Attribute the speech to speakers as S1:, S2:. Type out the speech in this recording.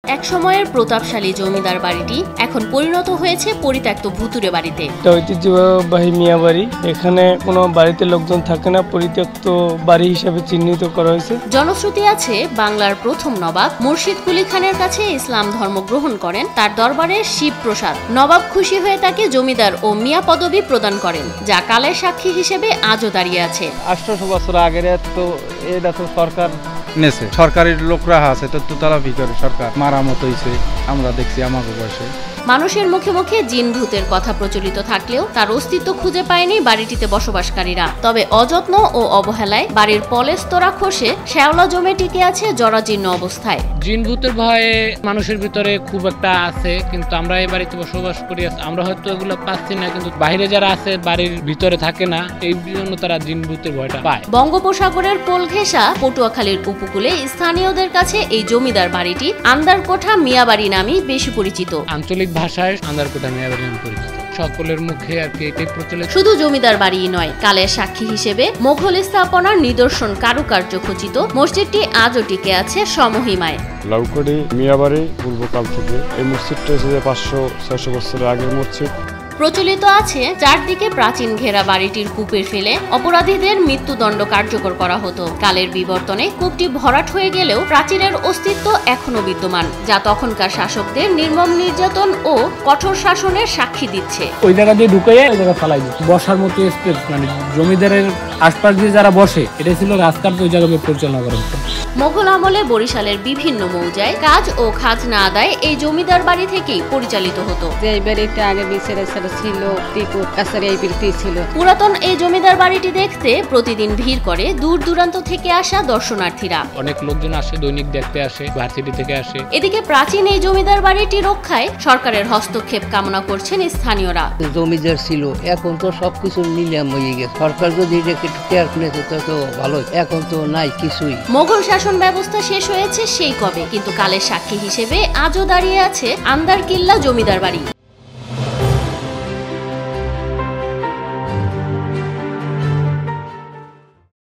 S1: এক সময়ের প্রতাপশালী জমিদার বাড়িটি এখন পরিণত হয়েছে পরিত্যক্ত ভুতুড়ে বাড়িতে।
S2: এটা ঐতিহ্যবাহী মিয়া বাড়ি। এখানে কোনো বাড়িতে লোকজন থাকে না, পরিত্যক্ত বাড়ি হিসেবে চিহ্নিত করা হয়েছে।
S1: জনশ্রুতি আছে বাংলার প্রথম নবাব মুর্শিদ কুলি খানের কাছে ইসলাম ধর্ম গ্রহণ করেন। তার দরবারে শিব প্রসাদ। নবাব খুশি হয়ে তাকে জমিদার ও মিয়া পদবি প্রদান করেন, যা কালের সাক্ষী হিসেবে আজও দাঁড়িয়ে আছে।
S3: 800 বছর আগের তো এটা তো সরকার নেছে, সরকারি লোকরা আছে তো তারা ভিতরে সরকার মারামত হয়েছে, আমরা দেখছি আমাকে বয়সে।
S1: মানুষের মুখে মুখে জিন ভূতের কথা প্রচলিত থাকলেও তার অস্তিত্ব খুঁজে পায়নি বাড়িটিতে বসবাসকারীরা। তবে অযত্ন ও অবহেলায় বাড়ির পলেস্তরা খসে শ্যাওলা জমে টিকে আছে জরাজীর্ণ অবস্থায়।
S4: জিন ভূতের ভয়ে মানুষের ভিতরে খুব একটা আছে, কিন্তু আমরা এই বাড়িতে বসবাস করি, আমরা হয়তো এগুলো পাচ্ছি না, কিন্তু বাইরে যারা আছে বাড়ির ভিতরে থাকে না, এই জন্য তারা জিন ভূতের ভয়টা পায়।
S1: বঙ্গোপসাগরের কোল ঘেঁষা পটুয়াখালীর উপকূলে স্থানীয়দের কাছে এই জমিদার বাড়িটি আন্দারকোঠা মিয়াবাড়ি নামেই বেশি পরিচিত।
S4: আঞ্চলিক ভাষায় আন্দারকোঠা মিয়াবাড়ি নামে পরিচিত, সকলের মুখে আর কি এটাই প্রচলিত।
S1: শুধু জমিদার বাড়ি নয়, কালের সাক্ষী হিসেবে মোঘল স্থাপনার নিদর্শন কারুকার্য খচিত মসজিদটি আজও টিকে আছে সমহিমায়।
S5: লাউকড়ি মিয়াবাড়ি পূর্বকাল থেকে এই মসজিদটা এসেছে 500-600 বছরের আগের মসজিদ।
S1: প্রচলিত আছে চারদিকে প্রাচীন ঘেরা বাড়িটির কূপে ফেলে অপরাধীদের মৃত্যুদণ্ড কার্যকর করা হতো। কালের বিবর্তনে কূপটি ভরাট হয়ে গেলেও প্রাচীরের অস্তিত্ব এখনো বিদ্যমান, যা তখনকার শাসকদের নির্মম নির্যাতন ও কঠোর শাসনের সাক্ষী দিচ্ছে।
S6: ওই জায়গা দিয়ে ঢুকে ওই জায়গা ফালাই দিচ্ছে, বসার মতো স্পেস, মানে জমিদারের আশপাশ দিয়ে যারা বসে, এটা ছিল রাজকার, ওই জায়গা পরিচালনা করা হতো।
S1: মোগল আমলে বরিশালের বিভিন্ন মৌজায় কাজ ও খাজনা আদায় এই জমিদার বাড়ি থেকেই পরিচালিত হতো।
S7: এই বাড়িতে আগে ছিল ছিল।
S1: পুরাতন এই জমিদার বাড়িটি দেখতে প্রতিদিন ভিড় করে দূর দূরান্ত থেকে আসা দর্শনার্থীরা।
S4: অনেক লোকজন আসে, দৈনিক দেখতে আসে, ভার্সিটি থেকে আসে।
S1: এদিকে প্রাচীন এই জমিদার বাড়িটি রক্ষায় সরকারের হস্তক্ষেপ কামনা করছেন স্থানীয়রা।
S8: জমিদার ছিল, এখন তো সবকিছু নিলাম হয়ে গেছে, সরকার যদি এটাকে কেয়ার করেছে তো ভালো, এখন তো নাই কিছুই।
S1: মোগল শাসন ব্যবস্থা শেষ হয়েছে সেই কবে, কিন্তু কালের সাক্ষী হিসেবে আজও দাঁড়িয়ে আছে আন্দারকিল্লা জমিদার বাড়ি।